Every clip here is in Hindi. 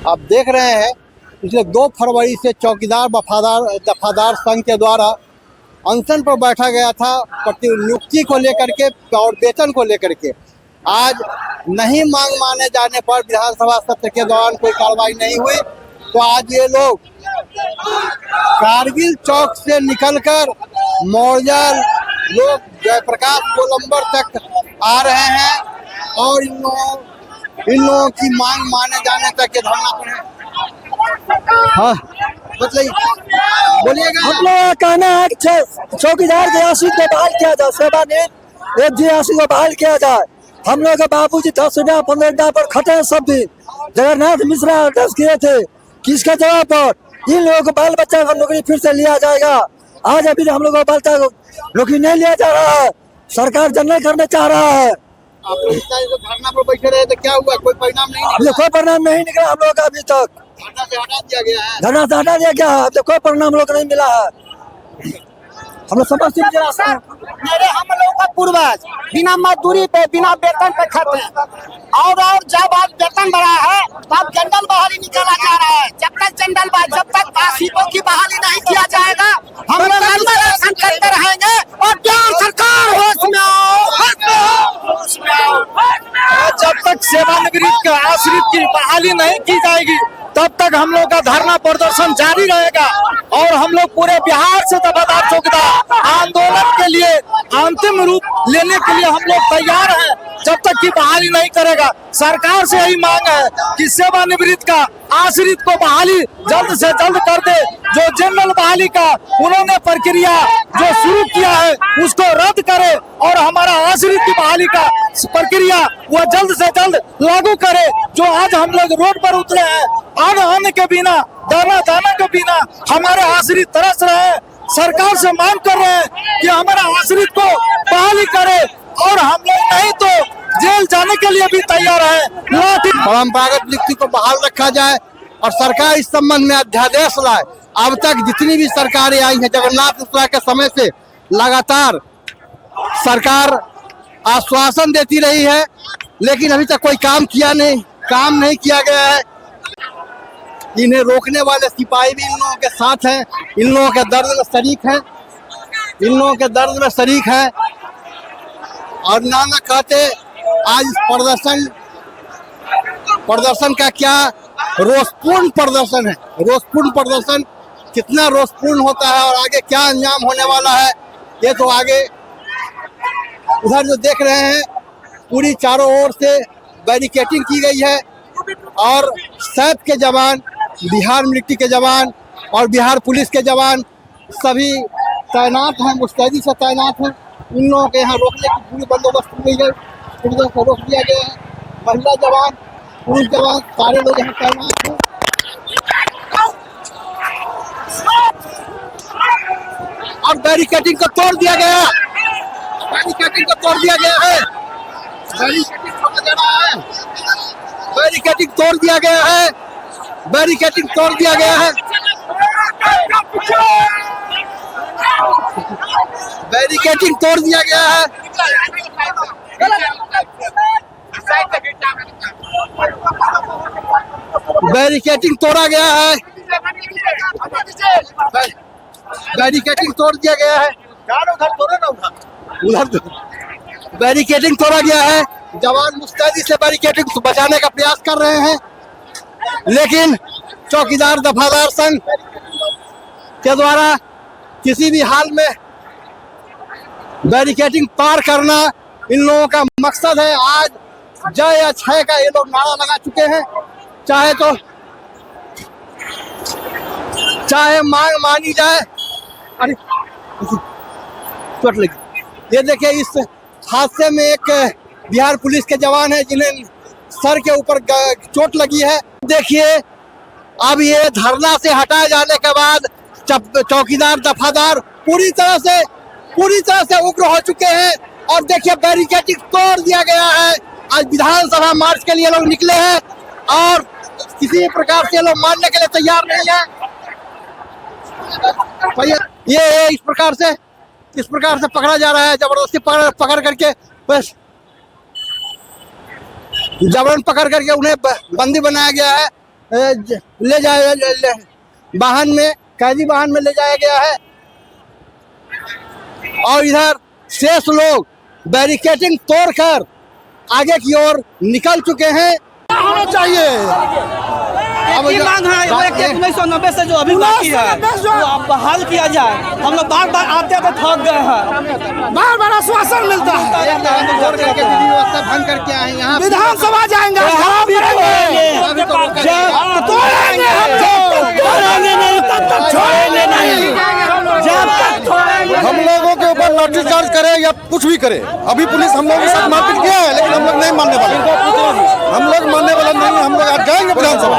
आप देख रहे हैं पिछले 2 फरवरी से चौकीदार दफादार संघ के द्वारा अनशन पर बैठा गया था प्रतिनियुक्ति को लेकर के और वेतन को लेकर के। आज नहीं मांग माने जाने पर विधानसभा सत्र के दौरान कोई कार्रवाई नहीं हुई, तो आज ये लोग कारगिल चौक से निकलकर मौर्जल लोग जयप्रकाश गोलंबर तक आ रहे हैं और इन लोगों की मांग माने जाने तक के धरना पर है। हाँ बताइए, बोलिएगा। हम लोग का कहना है कि चौकीदार के आशिक को बहाल किया जाए, सेवानिवृत्त एफजी आशिक को बहाल किया जाए। हम लोग के बाबूजी 10 15 पर खटे हैं सब दिन। जगन्नाथ मिश्रा अरेस्ट किए थे, किसके जवाब पर इन लोगों को बाल बच्चा का नौकरी फिर से लिया जाएगा। आज अभी हम लोग को बाल बच्चा नौकरी नहीं लिया जा रहा है, सरकार जनरल करना चाह रहा है। आप लोग धरना पर बैठे रहे तो क्या हुआ? कोई परिणाम नहीं निकला? कोई परिणाम नहीं निकला हम लोग का अभी तक। धरना से हटा दिया गया है। धरना से हटा दिया गया है, कोई परिणाम हम लोग को नहीं मिला है। हम लोग समझते हैं मेरे हम लोग का पूर्वज बिना मजदूरी पे बिना वेतन पे खाते हैं और जब आज वेतन बढ़ा है तब जनरल बहाली निकाला जा रहा है। जब तक आशिकों की बहाली नहीं किया जाएगा हम लोग आंदोलन करते रहेंगे और बिहार सरकार होश में आओ। जब तक सेवानिवृत्त का आश्रित की बहाली नहीं की जाएगी तब तक हम लोग का धरना प्रदर्शन जारी रहेगा और हम लोग पूरे बिहार से दफादार चौकीदार आंदोलन के लिए अंतिम रूप लेने के लिए हम लोग तैयार हैं। जब तक की बहाली नहीं करेगा, सरकार से यही मांग है कि सेवानिवृत्त का आश्रित को बहाली जल्द से जल्द कर दे। जो जनरल बहाली का उन्होंने प्रक्रिया जो शुरू किया है उसको रद्द करे और हमारा आश्रित की बहाली का प्रक्रिया वह जल्द से जल्द लागू करे। जो आज हम लोग रोड पर उतरे हैं अन्न के बिना, दाना के बिना हमारे आश्रित तरस रहे हैं। सरकार से मांग कर रहे हैं कि हमारा आश्रित को बहाली करे और हम लोग नहीं तो जेल जाने के लिए भी तैयार है। परंपरागत नियुक्ति को बहाल रखा जाए और सरकार इस संबंध में अध्यादेश लाए। अब तक जितनी भी सरकारें आई हैं जगन्नाथ मिश्रा के समय से लगातार सरकार आश्वासन देती रही है, लेकिन अभी तक कोई काम नहीं किया गया है। इन्हें रोकने वाले सिपाही भी इन लोगों के साथ हैं, इन लोगों के दर्द में शरीक हैं और नाना कहते आज इस प्रदर्शन का क्या रोषपूर्ण प्रदर्शन है। रोषपूर्ण प्रदर्शन कितना रोषपूर्ण होता है और आगे क्या अंजाम होने वाला है ये तो आगे उधर जो देख रहे हैं पूरी चारों ओर से बैरिकेटिंग की गई है और सैप के जवान, बिहार मिलिट्री के जवान और बिहार पुलिस के जवान सभी तैनात हैं, मुस्तैदी से तैनात हैं। इन लोगों के यहाँ रोकने की पूरी बंदोबस्त की गई है, पुलिस को रोक दिया गया है। महिला जवान, पुलिस जवान सारे लोग यहाँ तैनात हैं और बैरिकेटिंग को तोड़ दिया गया है। बैरिकेटिंग को तोड़ दिया गया है। बैरिकेटिंग तोड़ दिया गया है। बैरिकेटिंग तोड़ दिया गया है। बैरिकेटिंग तोड़ दिया गया है। बैरिकेटिंग तोड़ा गया है। बैरिकेटिंग तोड़ दिया गया है। उधर बैरिकेटिंग तोड़ा गया है। जवान मुस्तैदी से बैरिकेटिंग बचाने का प्रयास कर रहे हैं, लेकिन चौकीदार दफादार संघ के द्वारा किसी भी हाल में बैरिकेटिंग पार करना इन लोगों का मकसद है। आज जय या छय का ये लोग नारा लगा चुके हैं। चाहे मांग मानी जाए। अरे चोट लगी। ये देखिए इस हादसे में एक बिहार पुलिस के जवान है जिन्हें सर के ऊपर चोट लगी है। देखिए अब ये धरना से हटाए जाने के बाद चौकीदार दफादार पूरी तरह से उग्र हो चुके हैं और देखिए बैरिकेडिंग तोड़ दिया गया है। आज विधानसभा मार्च के लिए लोग निकले हैं और किसी प्रकार से लोग मानने के लिए तैयार नहीं है। ये इस प्रकार से पकड़ा जा रहा है, जबरदस्ती पकड़ करके बस जबरन पकड़ करके उन्हें बंदी बनाया गया है ले जाया वाहन में, कैदी वाहन में ले जाया गया है। और इधर शेष लोग बैरिकेडिंग तोड़कर आगे की ओर निकल चुके हैं। होना चाहिए अब ये मांग है 1990 से जो अभी बाकी है वो अब बहाल किया जाए। हम लोग बार बार आते तो थक गए हैं, बार बार आश्वासन मिलता है। विधि व्यवस्था भंग करके आए यहाँ विधानसभा जाएंगे, हम लोगों के ऊपर लाठीचार्ज करे या कुछ भी करे, अभी पुलिस हम लोगों के साथ मारपीट किया है, लेकिन हम लोग नहीं मानने वाले। हम लोग मानने वाले नहीं, हम लोग आज जाएंगे विधानसभा।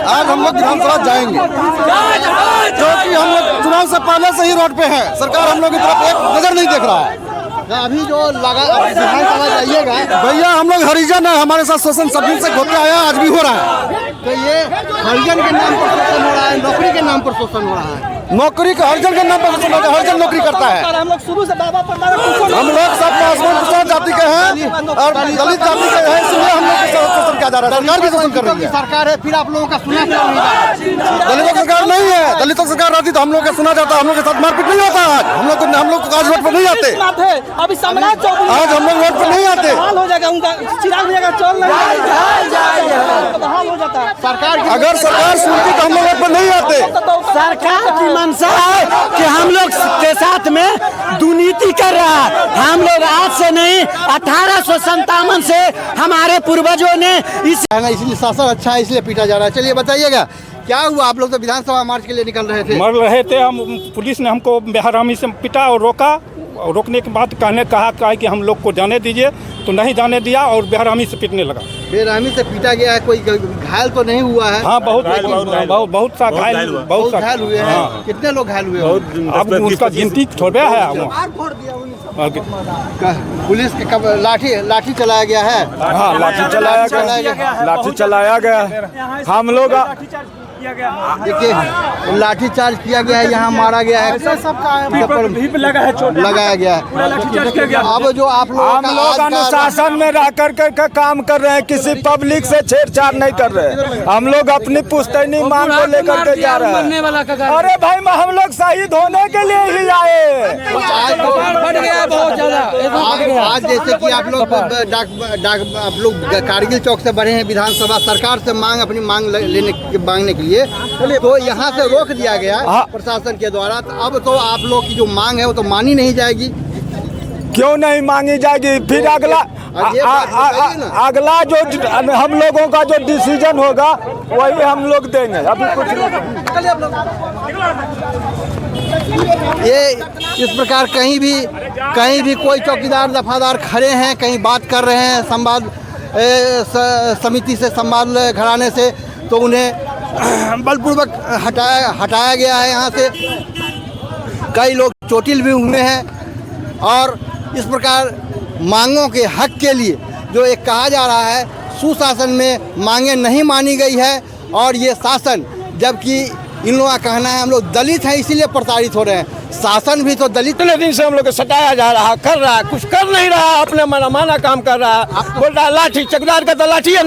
आज हम लोग विधानसभा जाएंगे क्योंकि हम लोग चुनाव से पहले से ही रोड पे हैं। सरकार हम लोग की तरफ एक नजर नहीं देख रहा है। अभी जो लगा विधानसभा जाइएगा भैया, हम लोग हरिजन है, हमारे साथ शोषण सब दिन से होते आया, आज भी हो रहा है। तो ये हरिजन के नाम पर शोषण हो रहा है, नौकरी के नाम पर शोषण हो रहा है। नौकरी का हरिजन के नाम पर शोषण होता है, हरिजन नौकरी करता है। हम लोग शुरू से बाबा पर हम लोग सब पासवान प्रसाद जाति के हैं और दलित जाति के हैं, इसलिए हम लोग शोषण किया जा रहा है। सरकार भी शोषण कर रही है। सरकार है, फिर आप लोगों का सुना क्यों नहीं रहा? दलितों की सरकार नहीं है। दलितों की सरकार रहती तो हम लोग का सुना जाता, हम लोग के साथ मारपीट नहीं होता। हम लोग आज रोड पर नहीं आते, अभी सम्राट चौक आज हम लोग रोड पर नहीं आते। बहाल हो जाएगा, उनका चिराग भैया चल नहीं बहाल हो जाता है। सरकार अगर सरकार सुनती तो हम लोग रोड पर नहीं आते। सरकार की मंशा है कि हम लोग के साथ में दुर्नीति कर रहा है। हम लोग आज से नहीं, 1857 से हमारे पूर्वजों ने इस इसलिए शासन अच्छा है, इसलिए पीटा जा रहा है। चलिए बताइएगा क्या हुआ? आप लोग तो विधानसभा मार्च के लिए निकल रहे थे। मर रहे थे हम, पुलिस ने हमको बेहरामी से पिटा और रोका, और रोकने के बाद कहा कि हम लोग को जाने दीजिए, तो नहीं जाने दिया और बेहरामी से पीटने लगा। बेरहमी से पीटा गया है, कोई घायल तो नहीं हुआ है? हाँ, बहुत सा घायल, बहुत सा घायल हुए हैं। हाँ। कितने लोग घायल हुए हैं? अब उसका गिनती थोड़ा है। पुलिस के कब लाठी चलाया गया है? हाँ, लाठी चलाया गया। हम लोग देखिए लाठी चार्ज किया गया है, यहाँ मारा गया है, लगाया गया है। अब जो आप हम लोग अनुशासन में रह करके काम कर रहे हैं, किसी पब्लिक से छेड़छाड़ नहीं कर रहे हैं। हम लोग अपनी पुश्तैनी मांग को लेकर के जा रहे हैं। अरे भाई, हम लोग शहीद होने के लिए ही आए। आज जैसे कि आप लोग कारगिल चौक से बढ़े हैं विधानसभा, सरकार से अपनी मांगने के लिए, तो यहाँ से रोक दिया गया प्रशासन के द्वारा। तो अब तो आप लोग की जो मांग है वो तो मानी नहीं जाएगी। क्यों नहीं मांगी जाएगी? फिर अगला जो हम लोगों का जो डिसीजन होगा वही हम लोग देंगे। अभी कुछ ये इस प्रकार कहीं भी कोई चौकीदार दफादार खड़े हैं, कहीं बात कर रहे हैं संवाद समिति से, संवाद घराने से, तो उन्हें बलपूर्वक हटाया गया है यहाँ से। कई लोग चोटिल भी हुए हैं। और इस प्रकार मांगों के हक के लिए जो एक कहा जा रहा है, सुशासन में मांगे नहीं मानी गई है। और ये शासन, जबकि इन लोगों का कहना है हम लोग दलित हैं इसीलिए प्रताड़ित हो रहे हैं, शासन भी तो दलित। इतने दिन से हम लोग को सताया जा रहा, कर रहा, कुछ कर नहीं रहा, अपने मनमाना काम कर रहा है। बोल रहा लाठी, चकदार का तो लाठी है,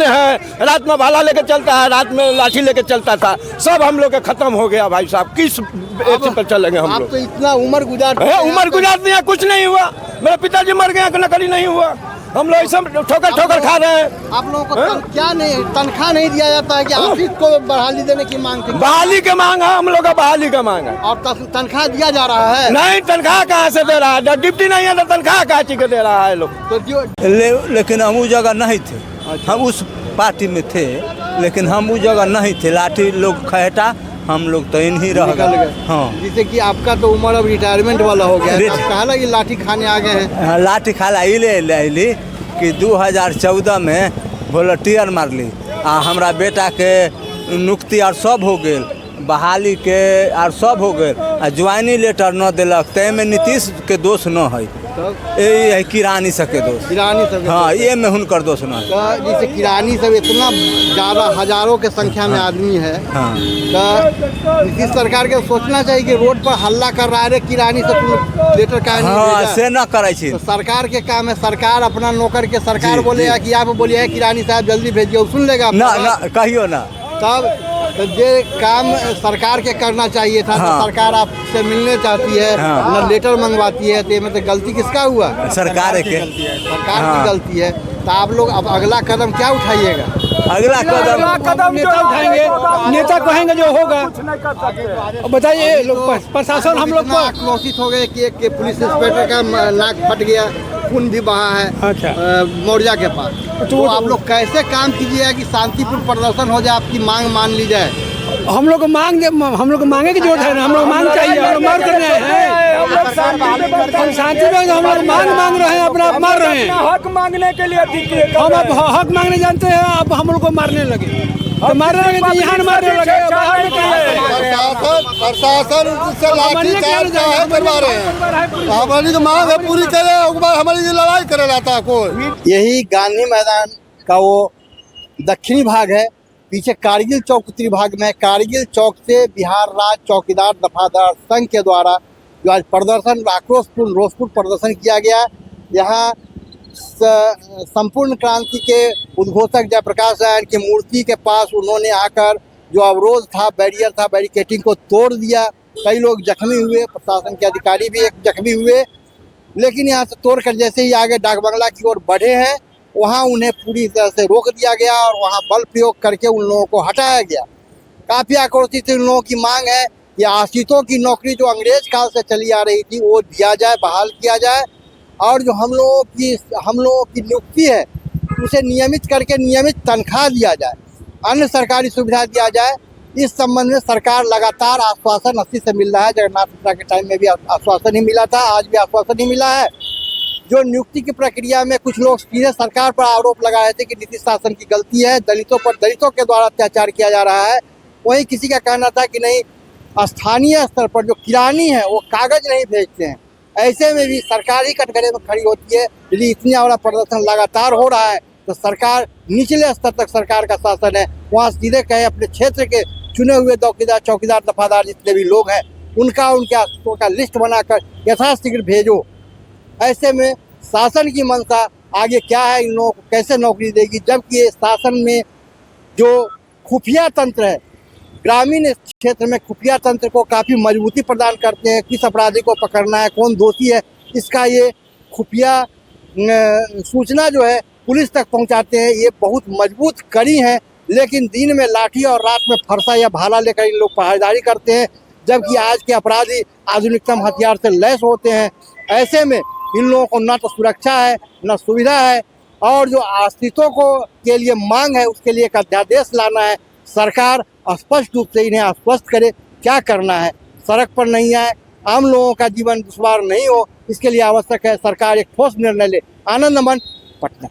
रात में भाला लेके चलता है, रात में लाठी लेके चलता था। सब हम लोग का खत्म हो गया भाई साहब। किस पर चलेंगे हम लोग? तो इतना उम्र गुजार दिया, कुछ नहीं हुआ। मेरे पिताजी मर गए, नौकरी नहीं हुआ। हम लोग सब ठोकर खा रहे हैं। आप लोगों को क्या नहीं, तनख्वाह नहीं दिया जाता है कि ऑफिस को बहाली देने की मांग थी? बहाली की मांग है, हम लोग का बहाली का मांग है। और तनख्वाह दिया जा रहा है? नहीं, तनख्वाह कहाँ से दे रहा है? डिप्टी नहीं है तो तनख्वाह कहाँ के दे रहा है लोग? तो लेकिन हम उस जगह नहीं थे। हम उस पार्टी में थे, लेकिन हम उस जगह नहीं थे। लाठी लोग खहटा, हम लोग तो इन्हीं रह गए। हाँ, जैसे कि आपका तो उम्र अब रिटायरमेंट वाला हो गया है, कहा कि लाठी खाने आ गए हैं। लाठी खाला इले कि 2014 में वॉलंटियर मारली आ हमरा बेटा के नुक्ति और सब हो गए। बहाली के और सब हो गए आ ज्वाइनिंग लेटर न दिलक ते में नीतीश के दोष न है, ये है किरानी सबके दोष। किरानी सब हाँ, ये में हुनकर दोष न है। तो जैसे किरानी सब इतना ज़्यादा हजारों के संख्या में आदमी है, हाँ तो नीतीश सरकार के सोचना चाहिए कि रोड पर हल्ला कर रहा है किरानी से तुम लेटर का हाँ, से न करे छी। तो सरकार के काम है, सरकार अपना नौकर के सरकार जी, बोलेगा जी। कि आप बोलिए किरानी साहब जल्दी भेजिए, वो सुन लेगा ना ना कहियो ना। तब तो ये काम सरकार के करना चाहिए था। हाँ। तो सरकार आपसे मिलने चाहती है, हाँ। न लेटर मंगवाती है, तो मतलब गलती किसका हुआ? सरकार के। सरकार हाँ। की गलती है। तो आप लोग अब अगला कदम क्या उठाइएगा? अगला कदम नेता उठाएंगे, नेता कहेंगे जो होगा। बताइए लोग प्रशासन हम लोग इतना आक्रोशित हो गए कि एक पुलिस इंस्पेक्टर का नाक फट गया, खून भी बहा है। अच्छा। मौर्या के पास। तो आप लोग कैसे काम कीजिएगा कि शांतिपूर्ण प्रदर्शन हो जाए, आपकी मांग मान ली जाए? हम लोग को मांगे की जरूरत है ना, हम लोग मांग चाहिए, हम लोग मांग करने हैं, हम शांति में हम लोग मांग रहे हैं, अपना मार रहे हैं। हक मांगने के लिए हम अब हक मांगने जानते हैं, अब हम लोग को मारने लगे, तो मारने लगे तो यहाँ मारने लगे। प्रशासन से लाठीचार्ज काहे करवा रहे हैं? हमारी जो मांग है पूरी करे, हमारी जो लड़ाई करे लाता कोई। यही गांधी मैदान का वो दक्षिणी भाग है, पीछे कारगिल चौक उत्तरी भाग में। कारगिल चौक से बिहार राज्य चौकीदार दफादार संघ के द्वारा जो आज प्रदर्शन आक्रोशपूर्ण रोषपूर्ण प्रदर्शन किया गया। यहाँ संपूर्ण क्रांति के उद्घोषक जयप्रकाश नारायण की मूर्ति के पास उन्होंने आकर जो अवरोध था, बैरियर था, बैरिकेटिंग को तोड़ दिया। कई लोग जख्मी हुए, प्रशासन के अधिकारी भी एक जख्मी हुए। लेकिन यहाँ से तोड़कर जैसे ही आगे डाक बंगला की ओर बढ़े हैं, वहाँ उन्हें पूरी तरह से रोक दिया गया और वहाँ बल प्रयोग करके उन लोगों को हटाया गया। काफ़ी आक्रोशित उन लोगों की मांग है कि आश्रितों की नौकरी जो अंग्रेज काल से चली आ रही थी वो दिया जाए, बहाल किया जाए, और जो हम लोगों की नियुक्ति है उसे नियमित करके नियमित तनख्वाह दिया जाए, अन्य सरकारी सुविधा दिया जाए। इस संबंध में सरकार लगातार आश्वासन 80 से मिल रहा है। जगन्नाथ मिश्रा के टाइम में भी आश्वासन ही मिला था, आज भी आश्वासन ही मिला है। जो नियुक्ति की प्रक्रिया में कुछ लोग सीधे सरकार पर आरोप लगा रहे थे कि नीतीश शासन की गलती है, दलितों के द्वारा अत्याचार किया जा रहा है। वहीं किसी का कहना था कि नहीं, स्थानीय स्तर पर जो किरानी है वो कागज नहीं भेजते हैं। ऐसे में भी सरकार ही कटघरे में खड़ी होती है। यदि इतना बड़ा प्रदर्शन लगातार हो रहा है तो सरकार निचले स्तर तक सरकार का शासन है, वहाँ सीधे कहे अपने क्षेत्र के चुने हुए चौकीदार दफादार जितने भी लोग हैं उनके आश्रितों का लिस्ट बनाकर यथाशीघ्र भेजो। ऐसे में शासन की मंशा आगे क्या है, इन लोगों को कैसे नौकरी देगी, जबकि ये शासन में जो खुफिया तंत्र है, ग्रामीण क्षेत्र में खुफिया तंत्र को काफ़ी मजबूती प्रदान करते हैं। किस अपराधी को पकड़ना है, कौन दोषी है, इसका ये खुफिया सूचना जो है पुलिस तक पहुंचाते हैं। ये बहुत मजबूत कड़ी है, लेकिन दिन में लाठी और रात में फरसा या भाला लेकर इन लोग पहरेदारी करते हैं, जबकि आज के अपराधी आधुनिकतम हथियार से लैस होते हैं। ऐसे में इन लोगों को न तो सुरक्षा है न सुविधा है, और जो आश्रितों को के लिए मांग है उसके लिए एक अध्यादेश लाना है। सरकार स्पष्ट रूप से इन्हें आश्वस्त करे क्या करना है, सड़क पर नहीं आए, आम लोगों का जीवन दुश्वार नहीं हो, इसके लिए आवश्यक है सरकार एक ठोस निर्णय ले। आनंद अमन, पटना।